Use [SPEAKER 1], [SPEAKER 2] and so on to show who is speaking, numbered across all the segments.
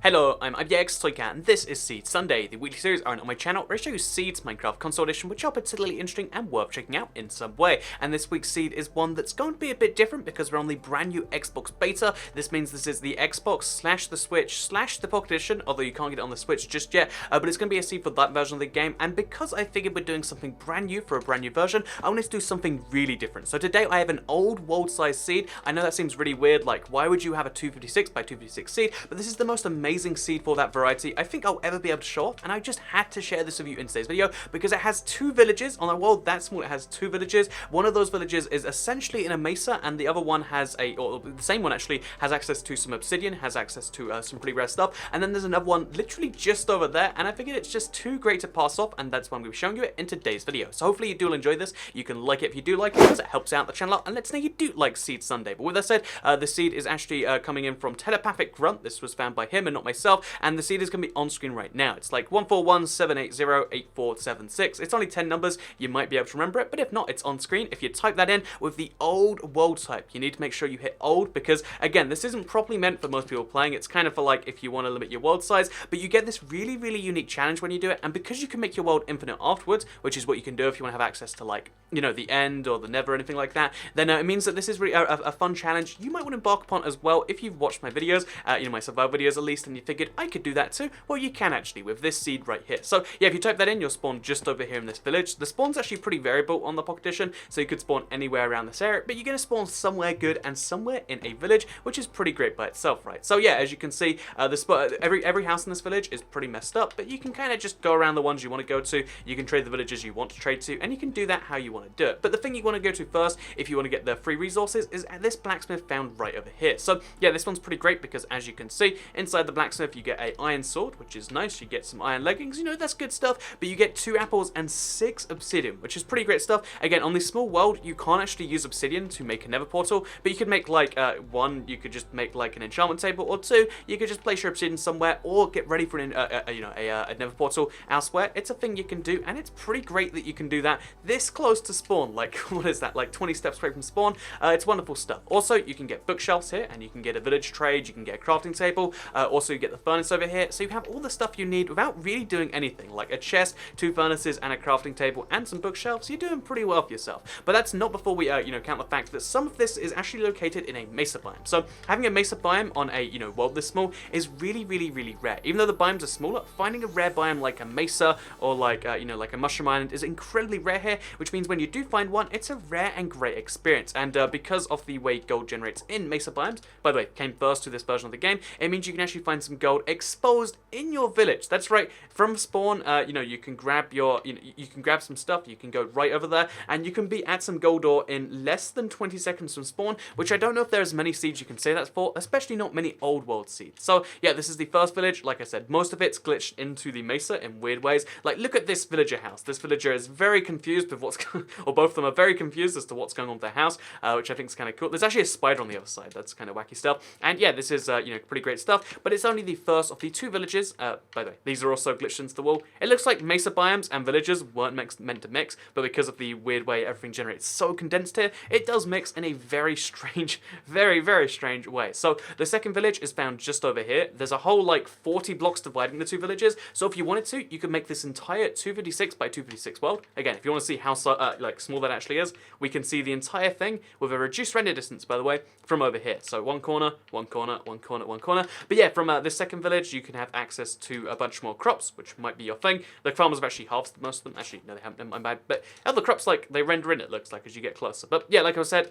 [SPEAKER 1] Hello, I'm IBXToyCat, and this is Seed Sunday, the weekly series on my channel where I show you seeds, Minecraft Console Edition, which are particularly interesting and worth checking out in some way. And this week's seed is one that's going to be a bit different because we're on the brand new Xbox beta. This means this is the Xbox / the Switch / the Pocket Edition, although you can't get it on the Switch just yet, but it's going to be a seed for that version of the game. And because I figured we're doing something brand new for a brand new version, I wanted to do something really different. So today I have an old world-sized seed. I know that seems really weird, like why would you have a 256 by 256 seed, but this is the most amazing seed for that variety I think I'll ever be able to show off, and I just had to share this with you in today's video because it has two villages. On a world that small, it has two villages. One of those villages is essentially in a mesa, and the other one has or the same one actually, has access to some obsidian, has access to some pretty rare stuff, and then there's another one literally just over there, and I figured it's just too great to pass off, and that's why I'm going to be showing you it in today's video. So hopefully you do enjoy this. You can like it if you do like it, because it helps out the channel out, and let's know you do like Seed Sunday. But with that said, the seed is actually coming in from Telepathic Grunt. This was found by him and not myself, and the seed is going to be on screen right now. It's like 14178084476. It's only 10 numbers. You might be able to remember it, but if not, it's on screen. If you type that in with the old world type, you need to make sure you hit old, because again, this isn't properly meant for most people playing. It's kind of for like if you want to limit your world size, but you get this really, really unique challenge when you do it, and because you can make your world infinite afterwards, which is what you can do if you want to have access to, like, you know, the end or the never or anything like that, then it means that this is really a fun challenge you might want to embark upon as well if you've watched my videos, you know, my survival videos at least, and you figured I could do that too. Well, you can actually with this seed right here. So yeah, if you type that in, you'll spawn just over here in this village. The spawn's actually pretty variable on the Pocket Edition, so you could spawn anywhere around this area, but you're going to spawn somewhere good and somewhere in a village, which is pretty great by itself, right? So yeah, as you can see, every house in this village is pretty messed up, but you can kind of just go around the ones you want to go to. You can trade the villages you want to trade to, and you can do that how you want to do it. But the thing you want to go to first, if you want to get the free resources, is at this blacksmith found right over here. So yeah, this one's pretty great because as you can see, inside the blacksmith you get a iron sword, which is nice. You get some iron leggings, you know, that's good stuff, but you get 2 apples and 6 obsidian, which is pretty great stuff. Again, on this small world, you can't actually use obsidian to make a nether portal, but you could make like, 1, you could just make like an enchantment table, or 2, you could just place your obsidian somewhere, or get ready for a nether portal elsewhere. It's a thing you can do, and it's pretty great that you can do that this close to spawn. Like, what is that, like 20 steps away from spawn? It's wonderful stuff. Also, you can get bookshelves here, and you can get a village trade, you can get a crafting table, also you get the furnace over here, so you have all the stuff you need without really doing anything, like a chest, 2 furnaces, and a crafting table, and some bookshelves. You're doing pretty well for yourself. But that's not before we, count the fact that some of this is actually located in a mesa biome. So having a mesa biome on a, world this small is really, really, really rare. Even though the biomes are smaller, finding a rare biome like a mesa or like, like a mushroom island is incredibly rare here, which means when you do find one, it's a rare and great experience. And because of the way gold generates in mesa biomes, by the way, came first to this version of the game, it means you can actually find some gold exposed in your village. That's right, from spawn, you can grab your, you can grab some stuff, you can go right over there, and you can be at some gold ore in less than 20 seconds from spawn, which I don't know if there's many seeds you can say that's for, especially not many old world seeds. So yeah, this is the first village. Like I said, most of it's glitched into the mesa in weird ways. Like, look at this villager house. This villager is very confused with what's or both of them are very confused as to what's going on with their house, which I think is kind of cool. There's actually a spider on the other side. That's kind of wacky stuff. And yeah, this is, pretty great stuff, but it's only the first of the 2 villages. By the way, these are also glitched into the wall. It looks like mesa biomes and villages weren't meant to mix, but because of the weird way everything generates so condensed here, it does mix in a very strange, very, very strange way. So the second village is found just over here. There's a whole like 40 blocks dividing the 2 villages. So if you wanted to, you could make this entire 256 by 256 world. Again, if you want to see how small that actually is, we can see the entire thing with a reduced render distance, by the way, from over here. So one corner, one corner, one corner, one corner. But yeah, from this second village, you can have access to a bunch more crops, which might be your thing. The farmers have actually halved most of them. Actually, no, they haven't. My bad. But other crops, like, they render in, it looks like, as you get closer. But yeah, like I said,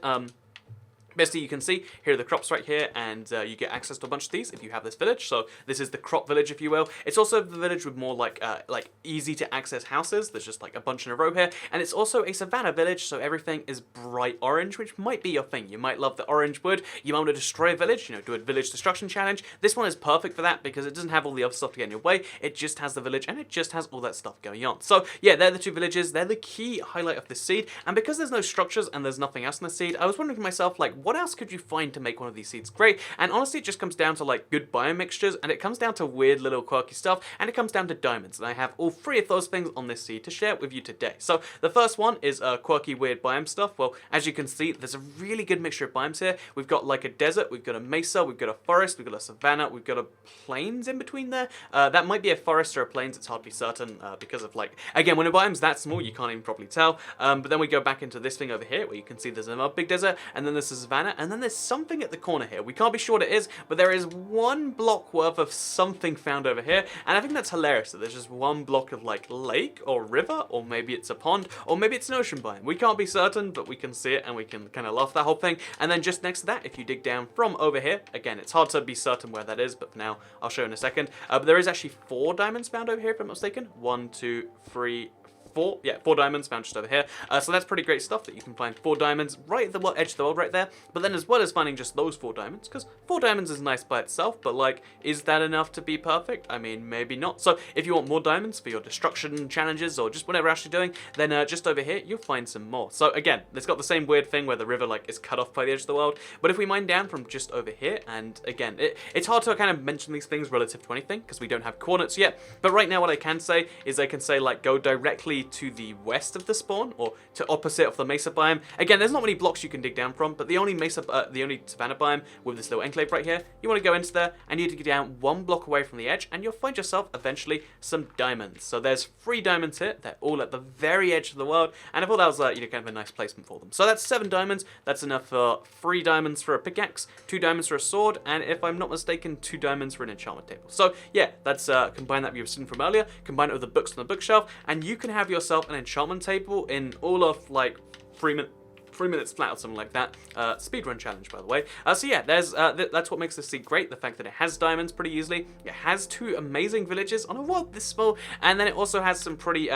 [SPEAKER 1] basically, you can see here are the crops right here, and you get access to a bunch of these if you have this village. So this is the crop village, if you will. It's also the village with more like easy to access houses. There's just like a bunch in a row here, and it's also a savannah village, so everything is bright orange, which might be your thing. You might love the orange wood. You might want to destroy a village, do a village destruction challenge. This one is perfect for that because it doesn't have all the other stuff to get in your way. It just has the village, and it just has all that stuff going on. So yeah, they're the 2 villages. They're the key highlight of this seed, and because there's no structures and there's nothing else in the seed, I was wondering to myself, like, what else could you find to make one of these seeds great? And honestly, it just comes down to like good biomixtures, and it comes down to weird little quirky stuff, and it comes down to diamonds. And I have all three of those things on this seed to share with you today. So the first one is quirky, weird biome stuff. Well, as you can see, there's a really good mixture of biomes here. We've got like a desert, we've got a mesa, we've got a forest, we've got a savanna, we've got a plains in between there. That might be a forest or a plains, it's hard to be certain because of like, again, when a biome's that small, you can't even properly tell. But then we go back into this thing over here where you can see there's another big desert, and then there's a savanna, and then there's something at the corner here. We can't be sure what it is, but there is one block worth of something found over here, and I think that's hilarious that there's just one block of like lake or river, or maybe it's a pond, or maybe it's an ocean biome. We can't be certain, but we can see it and we can kind of laugh at that whole thing. And then just next to that, if you dig down from over here, again, it's hard to be certain where that is, but for now, I'll show you in a second. But there is actually 4 diamonds found over here, if I'm not mistaken. 1, 2, 3, 4. Yeah, 4 diamonds found just over here. So that's pretty great stuff that you can find 4 diamonds right at the edge of the world right there. But then as well as finding just those 4 diamonds, because 4 diamonds is nice by itself, but like, is that enough to be perfect? I mean, maybe not. So if you want more diamonds for your destruction challenges or just whatever else you're doing, then just over here, you'll find some more. So again, it's got the same weird thing where the river like is cut off by the edge of the world. But if we mine down from just over here, and again, it's hard to kind of mention these things relative to anything because we don't have coordinates yet. But right now what I can say is I can say like go directly to the west of the spawn or to opposite of the mesa biome. Again, there's not many blocks you can dig down from, but the only savanna biome with this little enclave right here, you want to go into there and you need to get down 1 block away from the edge and you'll find yourself eventually some diamonds. So there's 3 diamonds here. They're all at the very edge of the world, and I thought that was kind of a nice placement for them. So that's 7 diamonds. That's enough for 3 diamonds for a pickaxe, 2 diamonds for a sword, and if I'm not mistaken, 2 diamonds for an enchantment table. So yeah, that's combine that with seen from earlier, combine it with the books on the bookshelf, and you can have yourself an enchantment table in all of like 3 minutes flat or something like that. Speedrun challenge, by the way. So yeah, there's that's what makes this seed great. The fact that it has diamonds pretty easily. It has 2 amazing villages on a world this small, and then it also has some pretty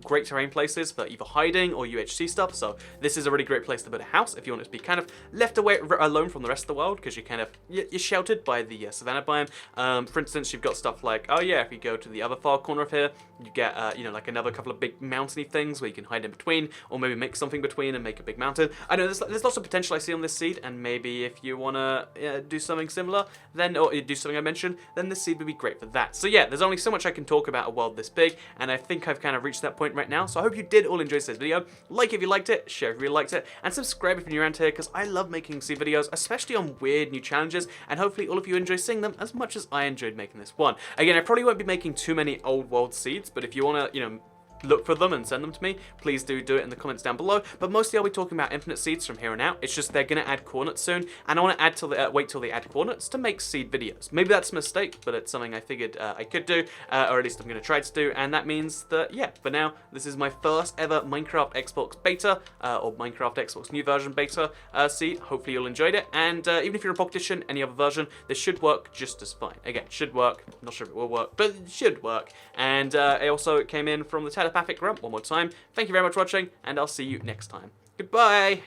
[SPEAKER 1] great terrain places for either hiding or UHC stuff. So this is a really great place to build a house if you want it to be kind of left away alone from the rest of the world, because you're sheltered by the savanna biome. For instance, you've got stuff like, oh yeah, if you go to the other far corner of here, you get like another couple of big mountainy things where you can hide in between, or maybe make something between and make a big mountain. I know there's lots of potential I see on this seed, and maybe if you want to do something similar, then, or do something I mentioned, then this seed would be great for that. So yeah, there's only so much I can talk about a world this big, and I think I've kind of reached that point right now. So I hope you did all enjoy today's video. Like if you liked it, share if you really liked it, and subscribe if you're new around here, because I love making seed videos, especially on weird new challenges, and hopefully all of you enjoy seeing them as much as I enjoyed making this one. Again, I probably won't be making too many old world seeds, but if you want to, look for them and send them to me, please do it in the comments down below. But mostly I'll be talking about infinite seeds from here on out. It's just they're going to add coordinates soon, and I want to add wait till they add coordinates to make seed videos. Maybe that's a mistake, but it's something I figured I could do, or at least I'm going to try to do, and that means that, yeah, for now, this is my first ever Minecraft Xbox beta, or Minecraft Xbox new version beta seed. Hopefully you'll enjoyed it, and even if you're a Pocket Edition, any other version, this should work just as fine. Again, should work. I'm not sure if it will work, but it should work. And it also came in from the Telepathic Grump one more time. Thank you very much for watching, and I'll see you next time. Goodbye!